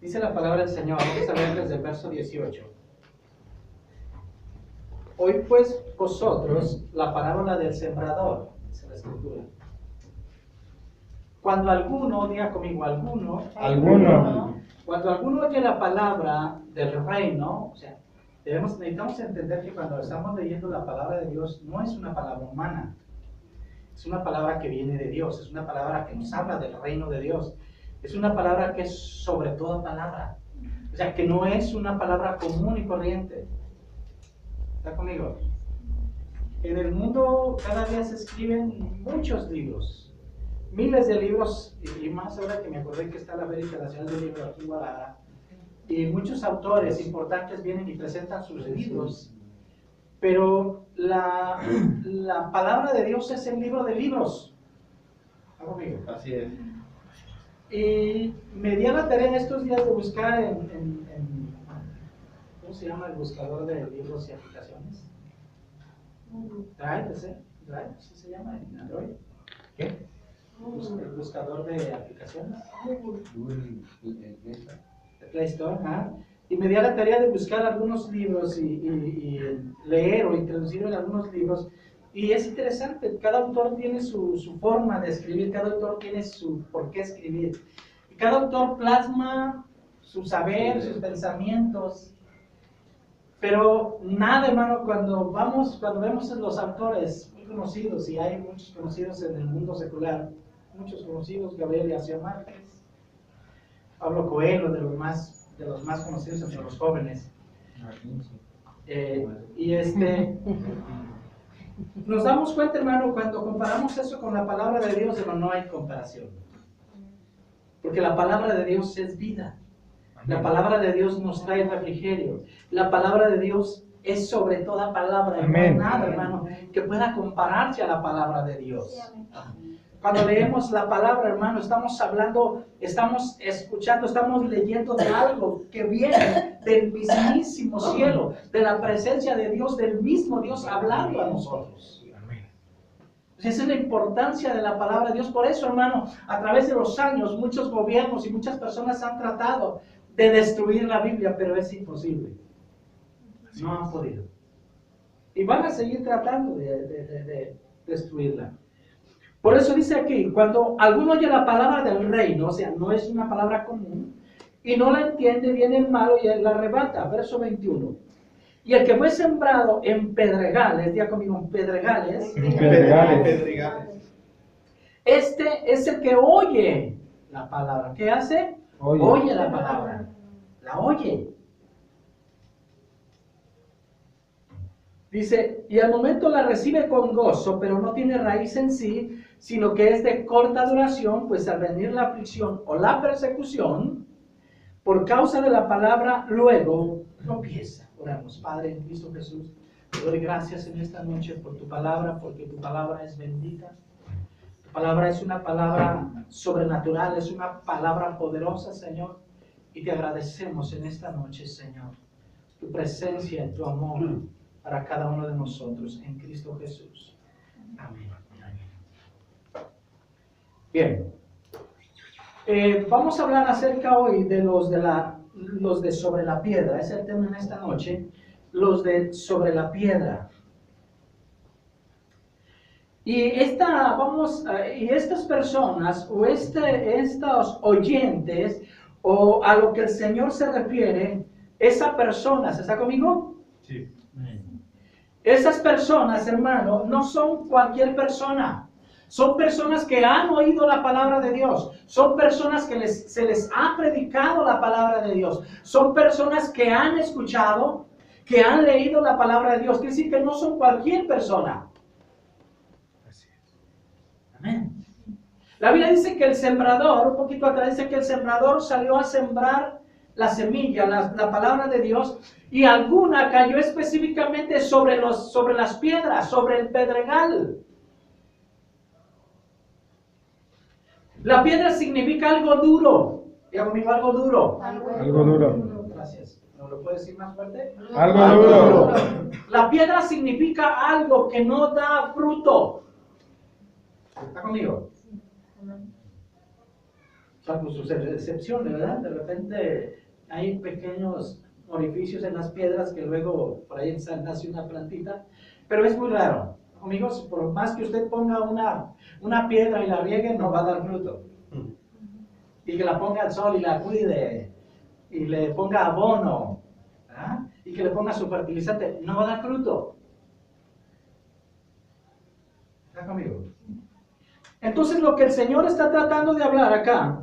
Dice la palabra del Señor, vamos a ver desde el verso 18. Hoy pues vosotros la parábola del sembrador, dice la Escritura. Cuando alguno, diga conmigo, alguno, cuando alguno oye la palabra del reino, o sea, necesitamos entender que cuando estamos leyendo la palabra de Dios, no es una palabra humana, es una palabra que viene de Dios, es una palabra que nos habla del reino de Dios, es una palabra que es sobre toda palabra, o sea, que no es una palabra común y corriente. ¿Está conmigo? En el mundo cada día se escriben muchos libros, miles de libros, y más ahora que me acordé que está la Feria Internacional del Libro aquí en Guadalajara, y muchos autores importantes vienen y presentan sus libros, pero la palabra de Dios es el libro de libros. ¿Está conmigo? Así es. Y me di a la tarea en estos días de buscar ¿cómo se llama el buscador de libros y aplicaciones? Drive, ¿sí? Drive, ¿sí se llama en Android? ¿Qué? El buscador de aplicaciones. De Play Store, ¿ah? Y me di a la tarea de buscar algunos libros y leer o introducir en algunos libros. Y es interesante, cada autor tiene su forma de escribir, cada autor tiene su por qué escribir. Y cada autor plasma su saber, sus pensamientos. Pero nada, hermano, cuando vemos a los autores muy conocidos, y hay muchos conocidos en el mundo secular, muchos conocidos, Gabriel García Márquez, Pablo Coelho, de los más conocidos entre los jóvenes. Nos damos cuenta, hermano, cuando comparamos eso con la palabra de Dios, hermano, no hay comparación. Porque la palabra de Dios es vida. La palabra de Dios nos trae refrigerio. La palabra de Dios es sobre toda palabra. Y no hay nada, hermano, que pueda compararse a la palabra de Dios. Cuando leemos la palabra, hermano, estamos hablando, estamos escuchando, estamos leyendo de algo que viene del mismísimo cielo, de la presencia de Dios, del mismo Dios hablando a nosotros. Esa es la importancia de la palabra de Dios. Por eso, hermano, a través de los años, muchos gobiernos y muchas personas han tratado de destruir la Biblia, pero es imposible. No han podido. Y van a seguir tratando de destruirla. Por eso dice aquí, cuando alguno oye la palabra del reino, o sea, no es una palabra común, y no la entiende, viene el malo y la arrebata. Verso 21. Y el que fue sembrado en pedregales, diga conmigo, en pedregales. Este es el que oye la palabra. ¿Qué hace? Oye la palabra. La oye. Dice, y al momento la recibe con gozo, pero no tiene raíz en sí, sino que es de corta duración, pues al venir la aflicción o la persecución, por causa de la palabra, luego tropieza. Oramos, Padre, en Cristo Jesús, te doy gracias en esta noche por tu palabra, porque tu palabra es bendita. Tu palabra es una palabra sobrenatural, es una palabra poderosa, Señor. Y te agradecemos en esta noche, Señor, tu presencia, tu amor para cada uno de nosotros, en Cristo Jesús. Amén. Bien. Vamos a hablar acerca hoy de los de sobre la piedra. Es el tema en esta noche. Los de sobre la piedra. Y estas personas o estos oyentes o a lo que el Señor se refiere, esa persona, ¿se está conmigo? Sí. Esas personas, hermano, no son cualquier persona. Son personas que han oído la palabra de Dios. Son personas que se les ha predicado la palabra de Dios. Son personas que han escuchado, que han leído la palabra de Dios. Quiere decir que no son cualquier persona. Amén. La Biblia dice que el sembrador, un poquito atrás dice que el sembrador salió a sembrar la semilla, la palabra de Dios, y alguna cayó específicamente sobre las piedras, sobre el pedregal. La piedra significa algo duro. Diga conmigo, algo duro. Algo duro. Gracias. ¿No lo puedes decir más fuerte? Algo duro. La piedra significa algo que no da fruto. ¿Está conmigo? salvo sus excepciones, ¿verdad? De repente hay pequeños orificios en las piedras que luego por ahí nace una plantita, pero es muy raro. Amigos, por más que usted ponga una piedra y la riegue, no va a dar fruto. Y que la ponga al sol y la cuide, y le ponga abono, ¿ah? Y que le ponga su fertilizante, no va a dar fruto. ¿Está conmigo? Entonces lo que el Señor está tratando de hablar acá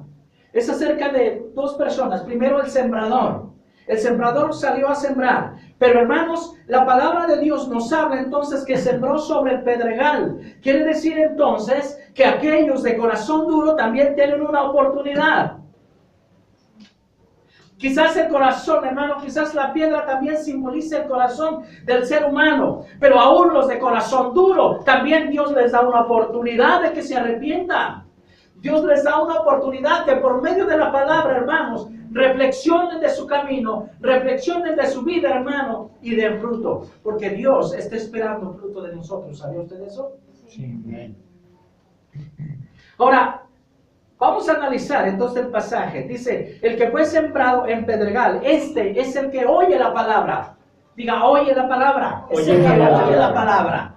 es acerca de dos personas. Primero el sembrador. El sembrador salió a sembrar. Pero hermanos, la palabra de Dios nos habla entonces que sembró sobre el pedregal. Quiere decir entonces que aquellos de corazón duro también tienen una oportunidad. Quizás el corazón, hermano, quizás la piedra también simboliza el corazón del ser humano. Pero aún los de corazón duro, también Dios les da una oportunidad de que se arrepientan. Dios les da una oportunidad que por medio de la palabra, hermanos, reflexionen de su camino, reflexionen de su vida, hermano, y den fruto. Porque Dios está esperando fruto de nosotros. ¿Sabía usted eso? Sí. Ahora, vamos a analizar entonces el pasaje. Dice, el que fue sembrado en pedregal, este es el que oye la palabra. Diga, oye la palabra. Es el que oye la palabra.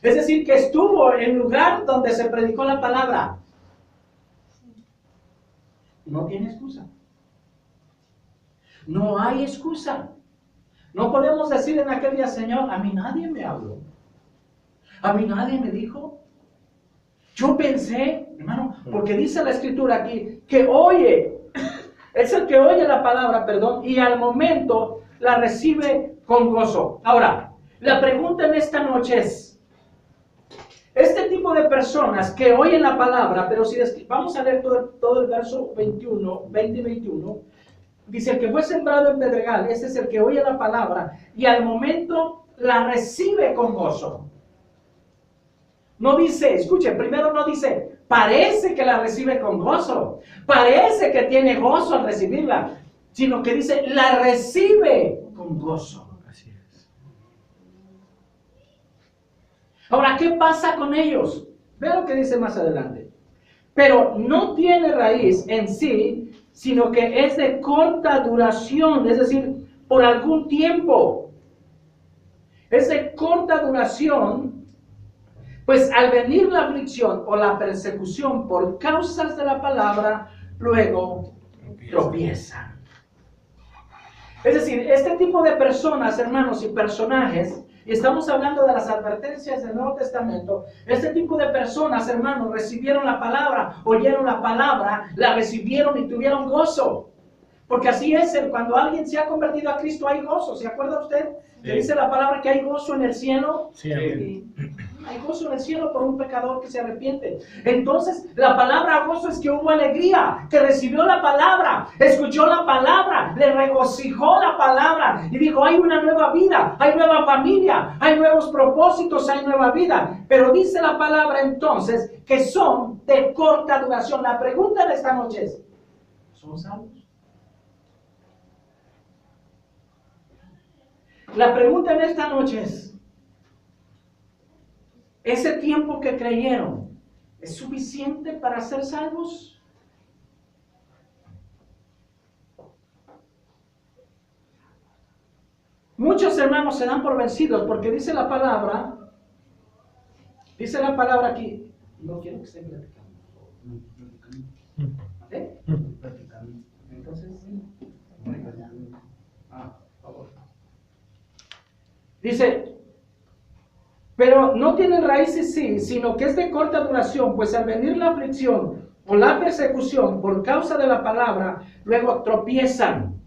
Es decir, que estuvo en el lugar donde se predicó la palabra. No tiene excusa. No hay excusa. No podemos decir en aquel día, Señor, a mí nadie me habló. A mí nadie me dijo. Yo pensé, hermano, porque dice la Escritura aquí, que oye, es el que oye la palabra, perdón, y al momento la recibe con gozo. Ahora, la pregunta en esta noche es, este tipo de personas que oyen la palabra, pero si vamos a leer todo el verso 20 y 21, dice, el que fue sembrado en pedregal, ese es el que oye la palabra y al momento la recibe con gozo. No dice, escuche, primero no dice, parece que la recibe con gozo, parece que tiene gozo al recibirla, sino que dice, la recibe con gozo. Así es. Ahora, ¿qué pasa con ellos? Ve lo que dice más adelante. Pero no tiene raíz en sí, sino que es de corta duración, es decir, por algún tiempo. Es de corta duración, pues al venir la aflicción o la persecución por causas de la palabra, luego tropiezan. Es decir, este tipo de personas, hermanos y personajes, y estamos hablando de las advertencias del Nuevo Testamento, este tipo de personas, hermanos, recibieron la palabra, oyeron la palabra, la recibieron y tuvieron gozo. Porque así es, cuando alguien se ha convertido a Cristo hay gozo. ¿Se acuerda usted? Que dice la palabra que hay gozo en el cielo. Sí, amén. Hay gozo en el cielo por un pecador que se arrepiente. Entonces, la palabra gozo es que hubo alegría, que recibió la palabra, escuchó la palabra, le regocijó la palabra y dijo, hay una nueva vida, hay nueva familia, hay nuevos propósitos, hay nueva vida. Pero dice la palabra entonces que son de corta duración. La pregunta de esta noche es, ¿somos salvos? La pregunta en esta noche es, ¿ese tiempo que creyeron es suficiente para ser salvos? Muchos hermanos se dan por vencidos porque dice la palabra aquí, no quiero que estén platicando. ¿Eh? Entonces, por favor. Dice, pero no tiene raíces sí, sino que es de corta duración, pues al venir la aflicción o la persecución por causa de la palabra, luego tropiezan.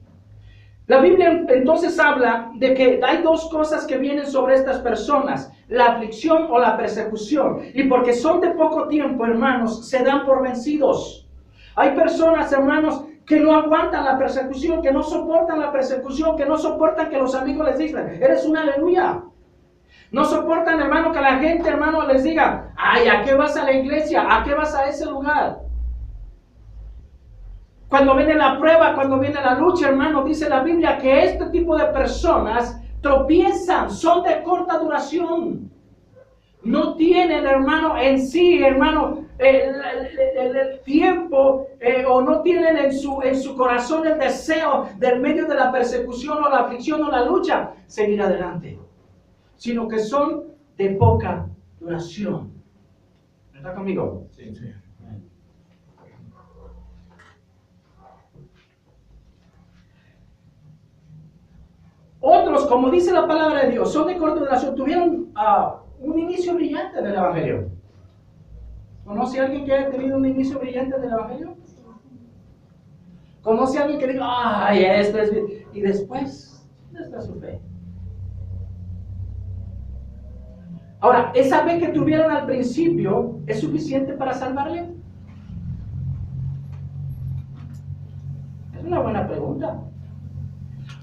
La Biblia entonces habla de que hay dos cosas que vienen sobre estas personas, la aflicción o la persecución. Y porque son de poco tiempo, hermanos, se dan por vencidos. Hay personas, hermanos, que no aguantan la persecución, que no soportan la persecución, que no soportan que los amigos les digan, eres un aleluya. No soportan, hermano, que la gente, hermano, les diga, ay, ¿a qué vas a la iglesia? ¿A qué vas a ese lugar? Cuando viene la prueba, cuando viene la lucha, hermano, dice la Biblia que este tipo de personas tropiezan, son de corta duración. No tienen, hermano, en sí, hermano, el tiempo o no tienen en su corazón el deseo del medio de la persecución o la aflicción o la lucha seguir adelante, sino que son de poca duración. ¿Está conmigo? Sí, sí. Otros, como dice la palabra de Dios, son de corta duración, tuvieron un inicio brillante del Evangelio. ¿Conoce a alguien que haya tenido un inicio brillante del Evangelio? ¿Conoce a alguien que diga, ay, esto es bien? Y después, ¿dónde está su fe? Ahora, ¿esa fe que tuvieron al principio es suficiente para salvarle? Es una buena pregunta.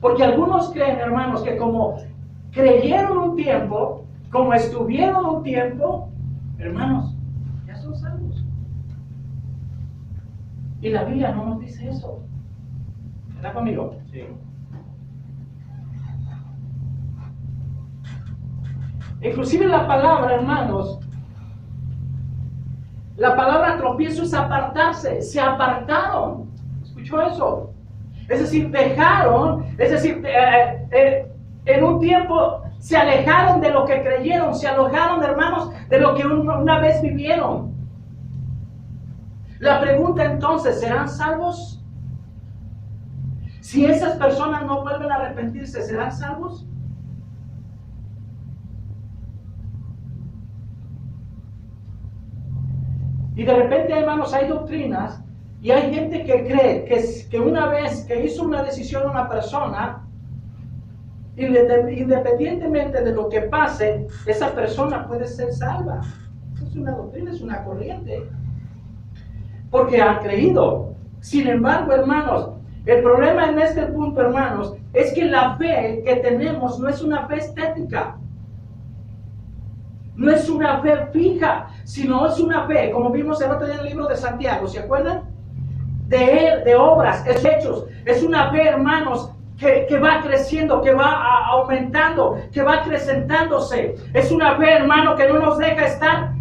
Porque algunos creen, hermanos, que como creyeron un tiempo, como estuvieron un tiempo, hermanos, ya son salvos. Y la Biblia no nos dice eso. ¿Está conmigo? Sí. Inclusive la palabra, hermanos, la palabra tropiezo es apartarse. Se apartaron. ¿Escuchó eso? Es decir, dejaron, es decir, en un tiempo se alejaron de lo que creyeron, se alejaron, hermanos, de lo que una vez vivieron. La pregunta entonces, ¿serán salvos? Si esas personas no vuelven a arrepentirse, ¿serán salvos? Y de repente, hermanos, hay doctrinas y hay gente que cree que una vez que hizo una decisión una persona, independientemente de lo que pase, esa persona puede ser salva. Es una doctrina, es una corriente. Porque han creído. Sin embargo, hermanos, el problema en este punto, hermanos, es que la fe que tenemos no es una fe estética. No es una fe fija, sino es una fe, como vimos el otro día en el libro de Santiago, ¿se acuerdan? De obras, es hechos. Es una fe, hermanos, que va creciendo, que va aumentando, que va acrecentándose. Es una fe, hermano, que no nos deja estar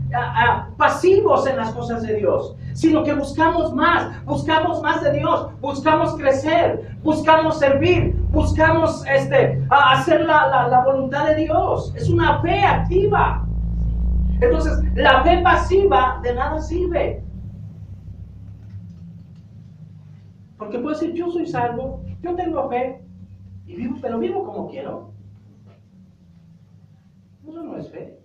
pasivos en las cosas de Dios, sino que buscamos más de Dios, buscamos crecer, buscamos servir, buscamos hacer la voluntad de Dios. Es una fe activa. Entonces, la fe pasiva de nada sirve. Porque puedo decir, yo soy salvo, yo tengo fe, y vivo, pero vivo como quiero. Eso no es fe.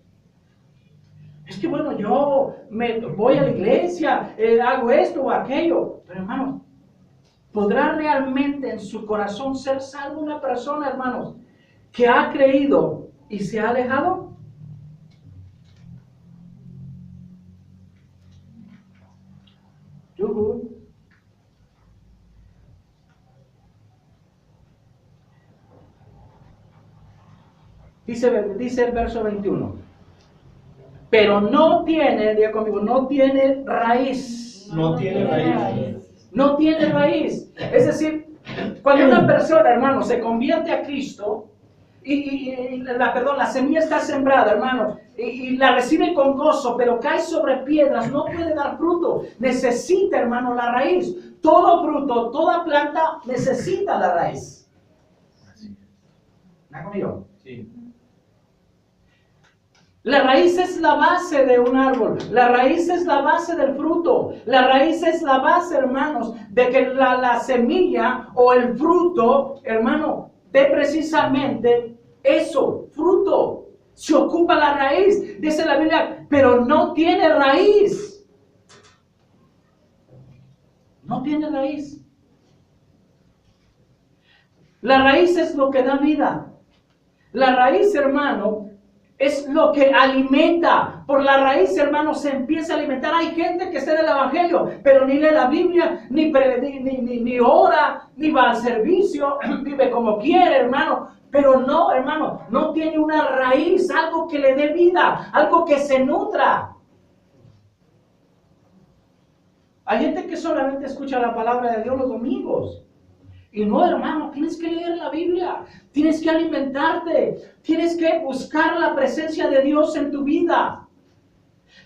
Es que bueno, yo me voy a la iglesia, hago esto o aquello. Pero hermanos, ¿podrá realmente en su corazón ser salvo una persona, hermanos, que ha creído y se ha alejado? Dice el verso 21. Pero no tiene, diga conmigo, no tiene raíz. No tiene raíz. No tiene raíz. Es decir, cuando una persona, hermano, se convierte a Cristo la semilla está sembrada, hermano, y la recibe con gozo, pero cae sobre piedras, no puede dar fruto. Necesita, hermano, la raíz. Todo fruto, toda planta necesita la raíz. ¿Está conmigo? Sí. La raíz es la base de un árbol, la raíz es la base del fruto, la raíz es la base, hermanos, de que la semilla o el fruto, hermano, dé precisamente eso, fruto. Se ocupa la raíz, dice la Biblia, pero no tiene raíz. No tiene raíz. La raíz es lo que da vida. La raíz, hermano, es lo que alimenta. Por la raíz, hermano, se empieza a alimentar. Hay gente que está en el Evangelio, pero ni lee la Biblia, ni ora, ni va al servicio, vive como quiere, hermano. Pero no, hermano, no tiene una raíz, algo que le dé vida, algo que se nutra. Hay gente que solamente escucha la palabra de Dios los domingos. Y no, hermano, tienes que leer la Biblia, tienes que alimentarte, tienes que buscar la presencia de Dios en tu vida.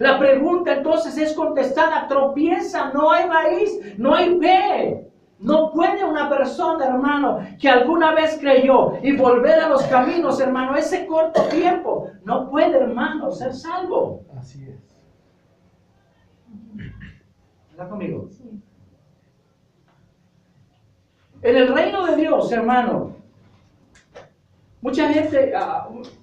La pregunta entonces es contestada, tropieza, no hay raíz, no hay fe. No puede una persona, hermano, que alguna vez creyó y volver a los caminos, hermano, ese corto tiempo, no puede, hermano, ser salvo. Así es. ¿Está conmigo? Sí. En el reino de Dios, hermano, mucha gente,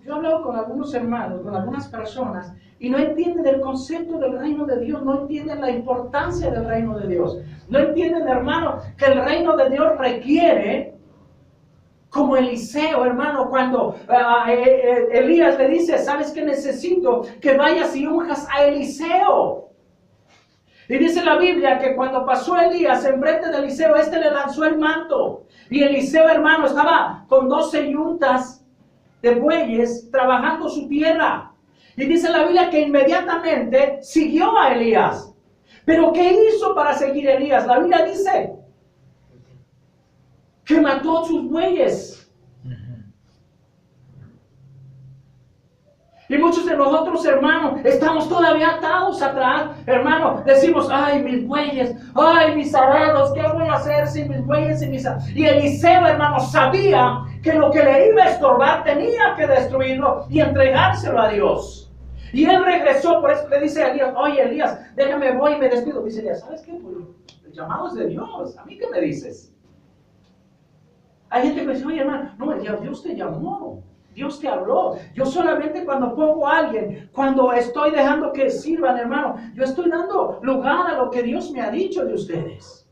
yo he hablado con algunos hermanos, con algunas personas, y no entienden el concepto del reino de Dios, no entienden la importancia del reino de Dios. No entienden, hermano, que el reino de Dios requiere, como Eliseo, hermano, cuando Elías le dice, ¿sabes qué necesito? Que vayas y unjas a Eliseo. Y dice la Biblia que cuando pasó Elías enfrente de Eliseo, le lanzó el manto. Y Eliseo, hermano, estaba con 12 yuntas de bueyes trabajando su tierra. Y dice la Biblia que inmediatamente siguió a Elías. ¿Pero qué hizo para seguir a Elías? La Biblia dice que mató sus bueyes. Y muchos de nosotros, hermanos, estamos todavía atados atrás. Hermano, decimos, ay, mis bueyes, ay, mis arados, ¿qué voy a hacer sin mis bueyes y mis arados? Y Eliseo, hermano, sabía que lo que le iba a estorbar tenía que destruirlo y entregárselo a Dios. Y él regresó, por eso le dice a Elías, oye, Elías, déjame, voy y me despido. Dice Elías, ¿sabes qué? Pues, el llamado es de Dios, ¿a mí qué me dices? Hay gente que me dice, oye, hermano, no, Dios te llamó. Dios te habló. Yo solamente cuando pongo a alguien, cuando estoy dejando que sirvan, hermano, yo estoy dando lugar a lo que Dios me ha dicho de ustedes.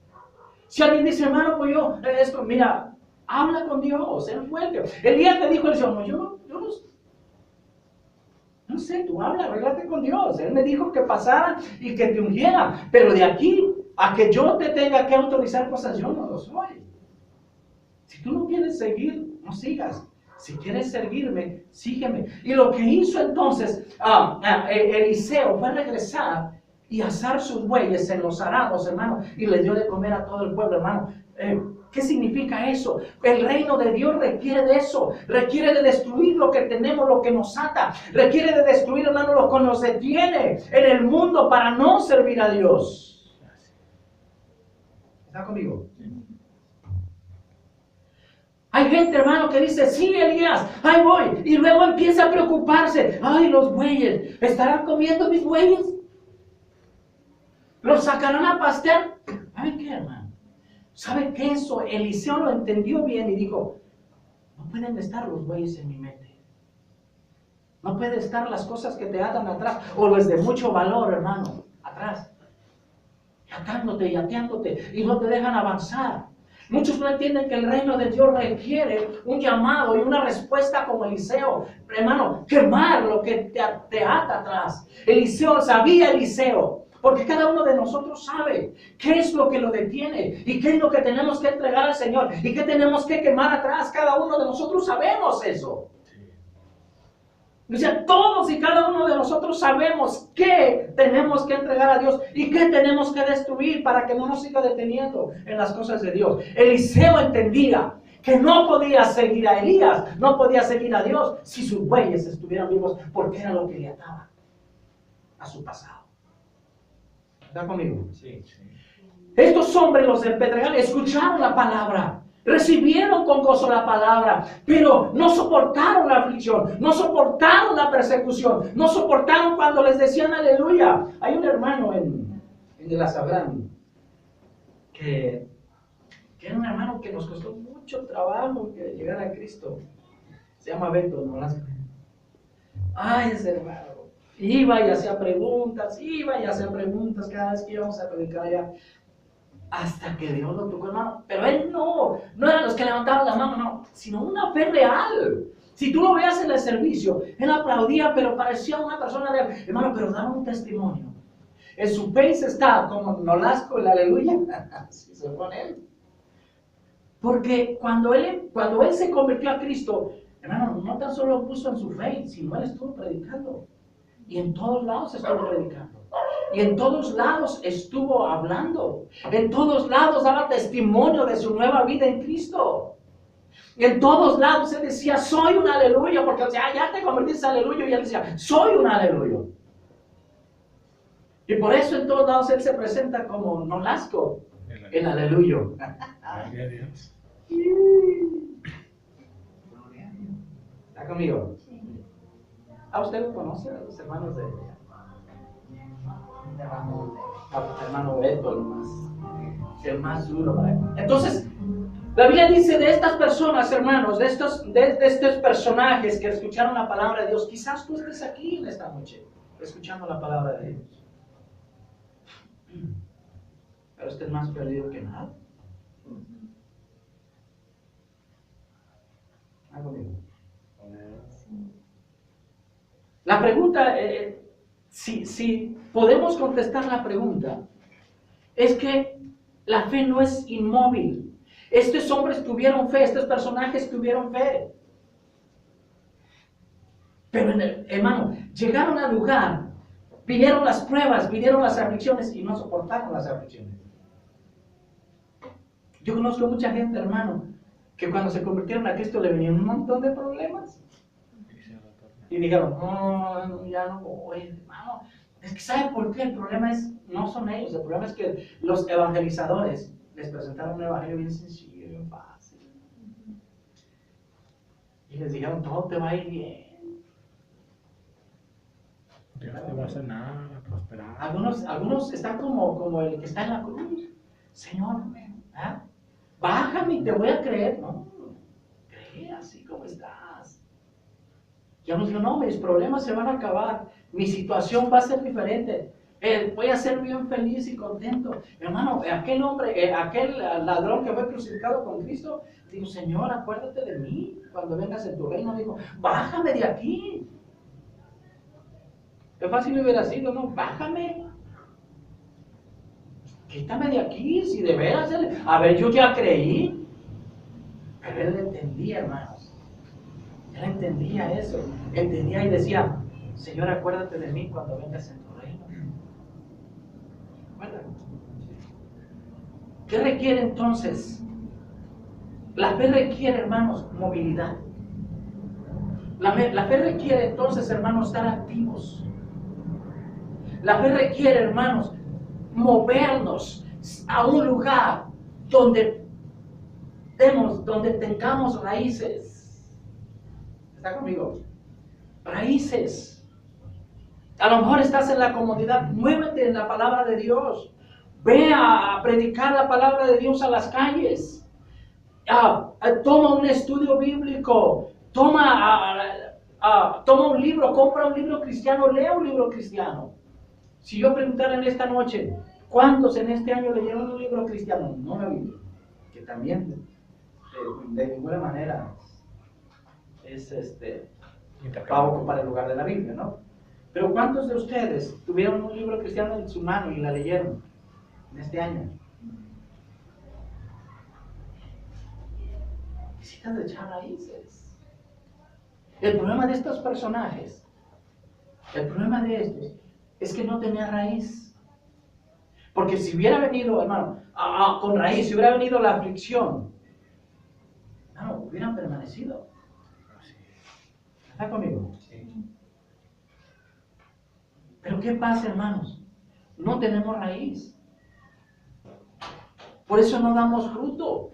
Si alguien dice, hermano, pues yo, esto, mira, habla con Dios, él fuerte. Elías le dijo, no, yo no sé, tú habla, arréglate con Dios. Él me dijo que pasara y que te ungiera, pero de aquí a que yo te tenga que autorizar cosas, yo no lo soy. Si tú no quieres seguir, no sigas. Si quieres seguirme, sígueme. Y lo que hizo entonces Eliseo fue regresar y asar sus bueyes en los arados, hermano, y le dio de comer a todo el pueblo, hermano. ¿Qué significa eso? El reino de Dios requiere de eso. Requiere de destruir lo que tenemos, lo que nos ata. Requiere de destruir, hermano, lo que nos detiene en el mundo para no servir a Dios. ¿Está conmigo? Hay gente, hermano, que dice, sí, Elías, ahí voy. Y luego empieza a preocuparse. Ay, los bueyes, ¿estarán comiendo mis bueyes? ¿Los sacarán a pastear? ¿Saben qué, hermano? ¿Saben qué? Eso Eliseo lo entendió bien y dijo, no pueden estar los bueyes en mi mente. No pueden estar las cosas que te atan atrás o los de mucho valor, hermano, atrás. Atándote y ateándote y no te dejan avanzar. Muchos no entienden que el reino de Dios requiere un llamado y una respuesta como Eliseo. Hermano, quemar lo que te ata atrás. Eliseo, porque cada uno de nosotros sabe qué es lo que lo detiene y qué es lo que tenemos que entregar al Señor y qué tenemos que quemar atrás. Cada uno de nosotros sabemos eso. O sea, todos y cada uno de nosotros sabemos qué tenemos que entregar a Dios y qué tenemos que destruir para que no nos siga deteniendo en las cosas de Dios. Eliseo entendía que no podía seguir a Elías, no podía seguir a Dios si sus bueyes estuvieran vivos, porque era lo que le ataba a su pasado. ¿Está conmigo? Sí. Estos hombres, los del Pedregal, escucharon la palabra. Recibieron con gozo la palabra, pero no soportaron la aflicción, no soportaron la persecución, no soportaron cuando les decían aleluya. Hay un hermano en el Azabrán que era un hermano que nos costó mucho trabajo que llegar a Cristo. Se llama Beto, ¿no? Ay, ese hermano. Iba y hacía preguntas cada vez que íbamos a predicar allá. Hasta que Dios lo tocó, hermano. Pero él no eran los que levantaban la mano, no, sino una fe real. Si tú lo veas en el servicio, él aplaudía, pero parecía una persona real. Hermano, pero daba un testimonio. En su face está como Nolasco, el aleluya. Así se pone él. Porque cuando él se convirtió a Cristo, hermano, no tan solo puso en su face, sino él estuvo predicando. Y en todos lados estuvo predicando. Y en todos lados estuvo hablando. En todos lados daba testimonio de su nueva vida en Cristo. Y en todos lados él decía, soy un aleluya. Porque o sea, ya te convertiste en aleluya. Y él decía, soy un aleluya. Y por eso en todos lados Él se presenta como Nolasco, el aleluyo. Gloria a Dios. ¿Está conmigo? ¿A usted lo conoce? A los hermanos de hermano Beto, el más duro para él. Entonces, la Biblia dice de estas personas, hermanos, de estos personajes que escucharon la palabra de Dios, quizás tú estés aquí en esta noche, escuchando la palabra de Dios. Pero estés más perdido que nada. ¿Está conmigo? La pregunta, si podemos contestar la pregunta, es que la fe no es inmóvil. Estos hombres tuvieron fe, estos personajes tuvieron fe. Pero, hermano, llegaron al lugar, vinieron las pruebas, vinieron las aflicciones y no soportaron las aflicciones. Yo conozco mucha gente, hermano, que cuando se convirtieron a Cristo le venían un montón de problemas. Y dijeron, no, ya no voy, hermano. Es que ¿sabe por qué? El problema no son ellos, el problema es que los evangelizadores les presentaron un evangelio bien sencillo, bien fácil. Y les dijeron, todo te va a ir bien. Dios te va a sanar, a prosperar. Algunos están como el que está en la cruz. Señor, ¿eh? Bájame y te voy a creer. No, cree así como estás. Ya nos dijo, no, mis problemas se van a acabar. Mi situación va a ser diferente. Voy a ser bien feliz y contento. Hermano, aquel hombre, aquel ladrón que fue crucificado con Cristo, dijo, Señor, acuérdate de mí cuando vengas en tu reino. Dijo, bájame de aquí. Qué fácil hubiera sido, ¿no? Bájame. Quítame de aquí, si de veras. A ver, yo ya creí. Pero él entendía, hermanos. Él entendía eso. Entendía y decía, Señor, acuérdate de mí cuando vengas en tu reino. Acuérdate. ¿Qué requiere entonces? La fe requiere, hermanos, movilidad. La fe requiere entonces, hermanos, estar activos. La fe requiere, hermanos, movernos a un lugar donde tengamos raíces. ¿Está conmigo? Raíces. A lo mejor estás en la comodidad, muévete en la palabra de Dios. Ve a predicar la palabra de Dios a las calles. Toma un estudio bíblico. Toma un libro, compra un libro cristiano, lea un libro cristiano. Si yo preguntara en esta noche, ¿cuántos en este año leyeron un libro cristiano? No me Biblia, que también de ninguna manera va a ocupar el lugar de la Biblia, ¿no? Pero ¿cuántos de ustedes tuvieron un libro cristiano en su mano y la leyeron en este año? Necesitas echar raíces. El problema de estos personajes, el problema de estos, es que no tenía raíz. Porque si hubiera venido, hermano, con raíz, si hubiera venido la aflicción, hermano, hubieran permanecido. ¿Está conmigo? Sí. Pero ¿qué pasa, hermanos? No tenemos raíz. Por eso no damos fruto.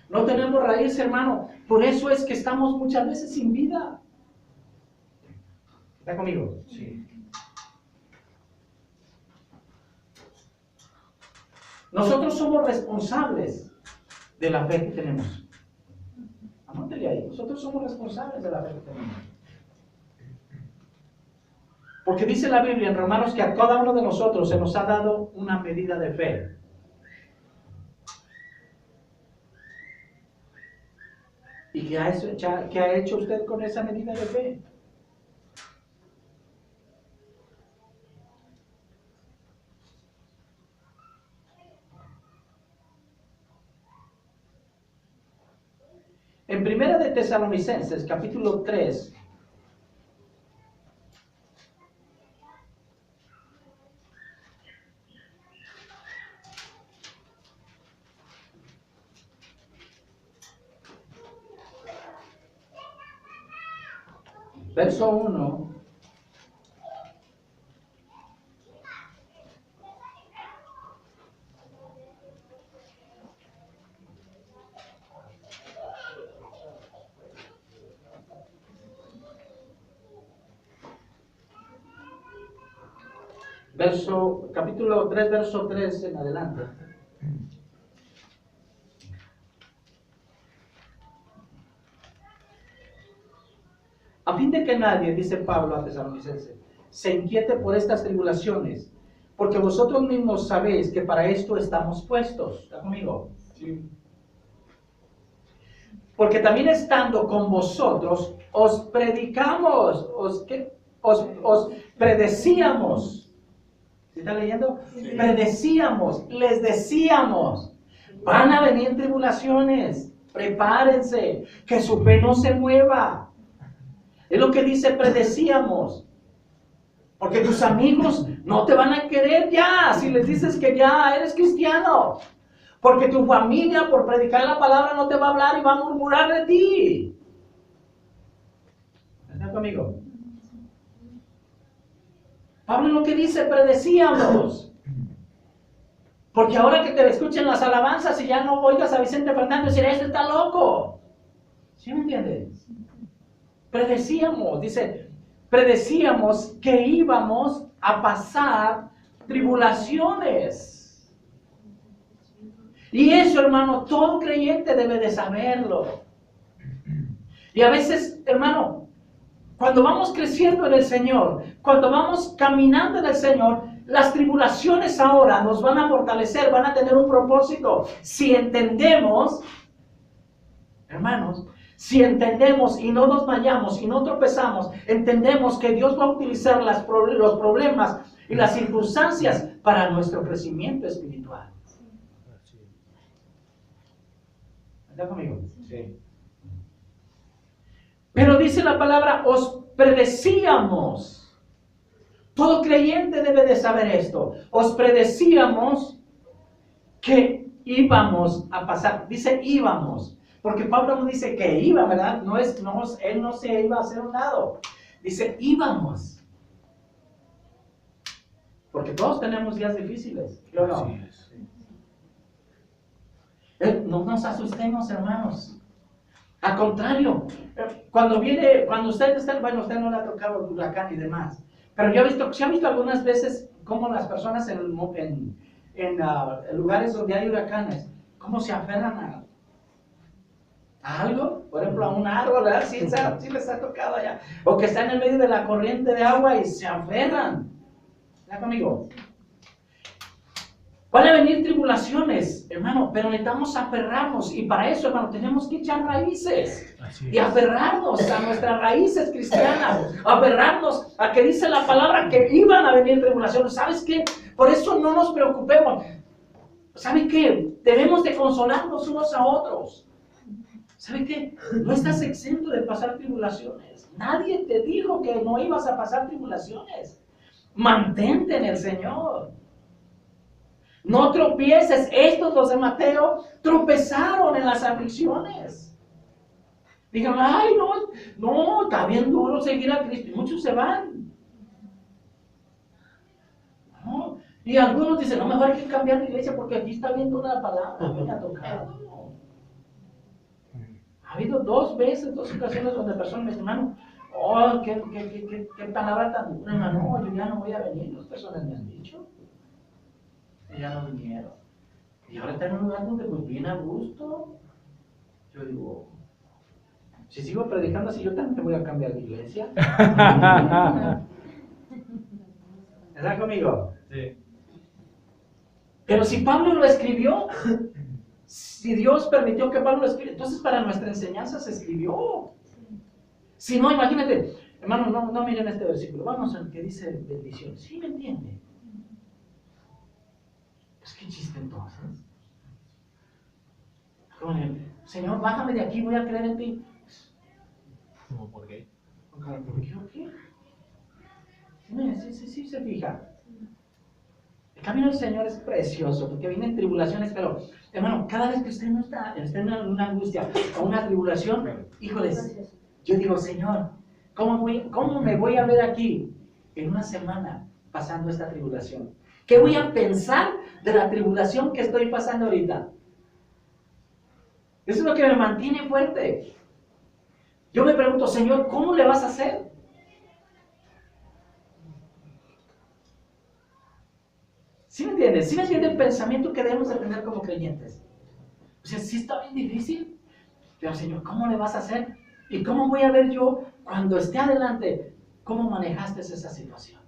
No tenemos raíz, hermano. Por eso es que estamos muchas veces sin vida. ¿Está conmigo? Sí. Nosotros somos responsables de la fe que tenemos. Anótele ahí. Nosotros somos responsables de la fe que tenemos. Porque dice la Biblia en Romanos que a cada uno de nosotros se nos ha dado una medida de fe. ¿Y qué ha hecho usted con esa medida de fe? En Primera de Tesalonicenses, capítulo 3, verso 1, capítulo 3, verso 3 en adelante. A fin de que nadie, dice Pablo a Tesalonicenses, se inquiete por estas tribulaciones, porque vosotros mismos sabéis que para esto estamos puestos. ¿Está conmigo? Sí. Porque también estando con vosotros, os predicamos, os predecíamos. ¿Sí está leyendo? Sí. Predecíamos, les decíamos, van a venir tribulaciones, prepárense, que su fe no se mueva. Es lo que dice predecíamos. Porque tus amigos no te van a querer ya si les dices que ya eres cristiano. Porque tu familia por predicar la palabra no te va a hablar y va a murmurar de ti. ¿Estás conmigo? Pablo lo que dice, predecíamos. Porque ahora que te escuchen las alabanzas y ya no oigas a Vicente Fernández decir, este está loco. ¿Sí me entiendes? Predecíamos, dice, predecíamos que íbamos a pasar tribulaciones. Y eso, hermano, todo creyente debe de saberlo. Y a veces, hermano, cuando vamos creciendo en el Señor, cuando vamos caminando en el Señor, las tribulaciones ahora nos van a fortalecer, van a tener un propósito. Si entendemos, hermanos, si entendemos y no nos vayamos y no tropezamos, entendemos que Dios va a utilizar los problemas y las circunstancias para nuestro crecimiento espiritual. ¿Está conmigo? Sí. Pero dice la palabra, os predecíamos. Todo creyente debe de saber esto. Os predecíamos que íbamos a pasar. Dice íbamos. Porque Pablo no dice que iba, ¿verdad? Él no se iba a hacer un lado. Dice íbamos. Porque todos tenemos días difíciles. ¿Sí o no? Así es. No nos asustemos, hermanos. Al contrario, cuando usted está, bueno, usted no le ha tocado el huracán y demás, pero se ha visto algunas veces cómo las personas en lugares donde hay huracanes, cómo se aferran a algo, por ejemplo, a un árbol, ¿verdad? Sí les ha tocado allá. O que están en medio de la corriente de agua y se aferran. ¿Está conmigo? Van a venir tribulaciones, hermano, pero necesitamos aferrarnos. Y para eso, hermano, tenemos que echar raíces. Y aferrarnos a nuestras raíces cristianas. Aferrarnos a que dice la palabra que iban a venir tribulaciones. ¿Sabes qué? Por eso no nos preocupemos. ¿Sabe qué? Debemos de consolarnos unos a otros. ¿Sabe qué? No estás exento de pasar tribulaciones. Nadie te dijo que no ibas a pasar tribulaciones. Mantente en el Señor. No tropieces. Estos, los de Mateo, tropezaron en las aflicciones. Digan, ay, no, está bien duro seguir a Cristo. Y muchos se van. ¿No? Y algunos dicen, no, mejor hay que cambiar de iglesia porque aquí está viendo una palabra. Me ha tocado. Ha habido dos ocasiones donde personas me dicen, hermano, oh, qué palabra tan dura, hermano, yo ya no voy a venir. Las personas me han dicho. Y ya no vinieron. Y ahora están en un lugar donde pues bien a gusto. Yo digo, si sigo predicando así, yo también voy a cambiar de iglesia. ¿Estás conmigo? Sí. Pero si Pablo lo escribió, si Dios permitió que Pablo lo escribiera, entonces para nuestra enseñanza se escribió. Si no, imagínate, hermano, no miren este versículo, vamos al que dice bendición. ¿Sí me entiende? Pues qué chiste entonces. Señor, bájame de aquí, voy a creer en ti. ¿Cómo por qué? ¿Por qué o qué? Sí, se fija. El camino del Señor es precioso porque vienen tribulaciones, pero hermano, cada vez que usted no está en una angustia o una tribulación, híjoles, yo digo, Señor, ¿cómo me voy a ver aquí en una semana pasando esta tribulación? ¿Qué voy a pensar de la tribulación que estoy pasando ahorita? Eso es lo que me mantiene fuerte. Yo me pregunto, Señor, ¿cómo le vas a hacer? ¿Sí me entiendes? ¿Sí me entiende el pensamiento que debemos de tener como creyentes? O sea, sí está bien difícil, pero Señor, ¿cómo le vas a hacer? ¿Y cómo voy a ver yo cuando esté adelante cómo manejaste esa situación?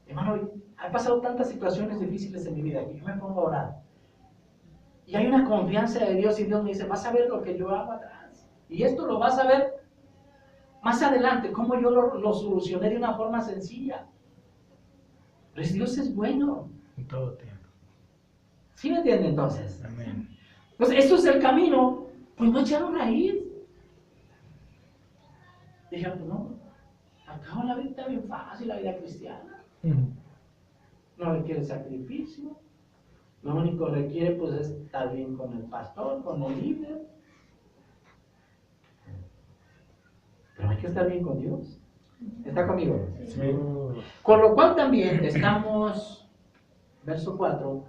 Hermano, han pasado tantas situaciones difíciles en mi vida que yo me pongo a orar. Y hay una confianza de Dios y Dios me dice, vas a ver lo que yo hago atrás. Y esto lo vas a ver más adelante, cómo yo lo solucioné de una forma sencilla. Pues Dios es bueno. En todo tiempo. ¿Sí me entiende entonces? Amén. Pues esto es el camino. Pues no echaron raíz. Dijeron, pues no, acá la vida está bien fácil, la vida cristiana. No requiere sacrificio. Lo único que requiere pues es estar bien con el pastor, con el líder. Pero hay que estar bien con Dios. ¿Está conmigo? Sí. Con lo cual también estamos, verso 4,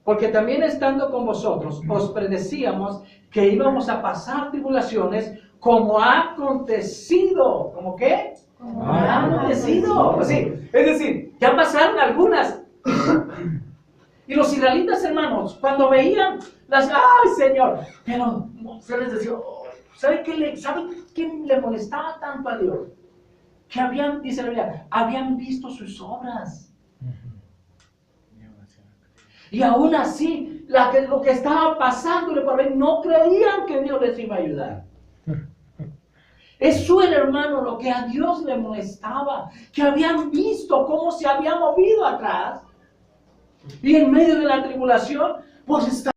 porque también estando con vosotros os predecíamos que íbamos a pasar tribulaciones como ha acontecido. ¿Cómo qué? Como Ha acontecido. Es decir, ya pasaron algunas. Y los israelitas, hermanos, cuando veían las, ¡ay, Señor! Pero se les decía, oh, ¿sabe qué le molestaba tanto a Dios? Que habían, dice la Biblia, habían visto sus obras. Y aún así, lo que estaba pasándole por ahí, no creían que Dios les iba a ayudar. Eso era, hermano, lo que a Dios le molestaba, que habían visto cómo se había movido atrás. Y en medio de la tribulación, pues está